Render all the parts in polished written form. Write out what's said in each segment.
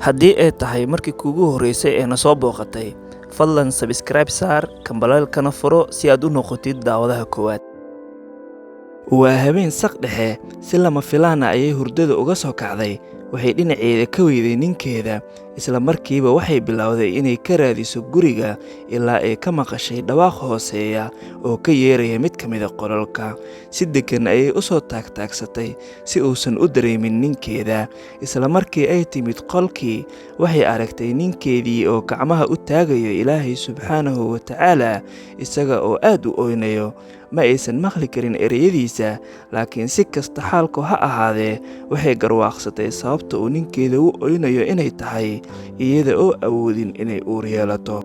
haddii ay tahay markii kuugu horreysay ee na soo booqatay, fadlan subscribe saar, kambalaalkana furo si aad u noqotid daawadaha koowaad. Waa habeen saq dhexe, si lama filaan ah ayay hurdada uga soo kacday. Waxay dhinaceeda ka weyday ninkeeda, isla markiiba waxay bilowday inay ka raadiso guriga ilaa ay ka maqashay dhawaaq hooseeya oo ka yeeraya mid ka mid ah qolalka. Si degan ayay u soo taagtaagsatay si uusan u dareemin ninkeeda. Isla markii ay timid qolkii, waxay aragtay ninkeedii oo gacmaha u taagayo Ilaahay subxaanahu wa tacaala, isaga oo aad u oynayo. Ma aysan maqli karin ereyadiisa, laakiin si kasta xaalku ha ahaadee, waxay garwaaqsatay sababta uu ninkeeda u oynayo inay tahay iyada oo awoodin inay uur yeelato.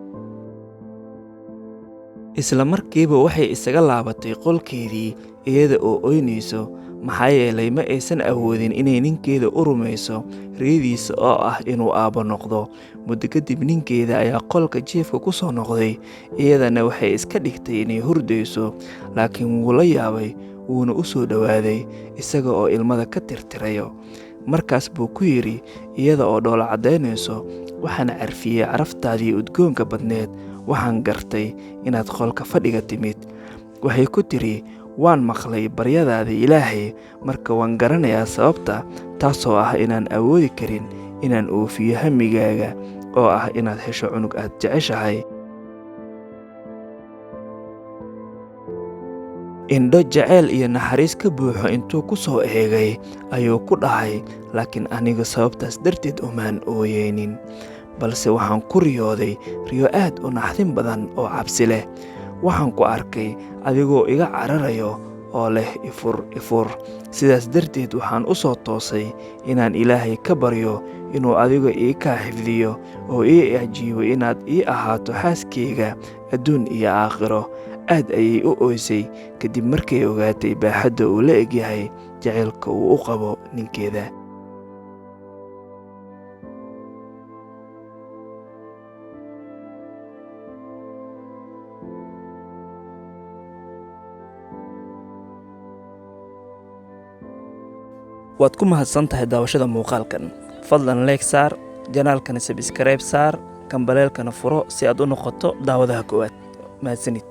Isla markiiba waxay isaga laabatay qolkeedii iyada oo oynayso, maxaa yeelay ma aysan awoodin inay ninkeeda u rumayso riyadiisa oo ah inuu aabbo noqdo. Muddo kadib ninkeeda ayaa qolka jiifka ku soo noqday, iyadana waxay iska dhigtay inay hurdayso, laakiin wuu la yaabay, wuuna u soo dhowaaday isaga oo ilmada ka tirtirayo. Markaas buu ku yidhi iyada oo dhoola caddaynayso, waxaan carfiyey caraftaadii udgoonka badneed, waxaan gartay inaad qolka fadhiga timid. Waxay ku tidhi, waan maqlay baryadaada Ilaahay, marka waan garanayaa sababta, taasoo ah inaan awoodi karin inaan oofiyo hammigaaga oo ah inaad hesho cunug aad jeceshahay. Indho jacayl iyo naxariis ka buuxo intuu ku soo eegay ayuu ku dhahay, laakiin aniga sababtaas darteed umaan ooyeynin, balse waxaan ku riyooday riyo aad u naxdin badan oo cabsi leh. Waxaan ku arkay adigoo iga cararayo oo leh ifur ifur. Sidaas darteed waxaan u soo toosay inaan Ilaahay ka baryo inuu adiga ii kaa xifdiyo oo ii ajiibo inaad ii ahaato xaaskeyga adduun iyo aakhiro. Aad ayay u ooysay kadib markay ogaatay baaxadda uu la egyahay jacaylka uu u qabo ninkeeda. waad ku mahadsan tahay daawashada muuqaalkan. Fadlan like saar, janaalkana subscribe saar, kambaleelkana furo si aad u noqoto daawadaha koowaad. mahadsanid.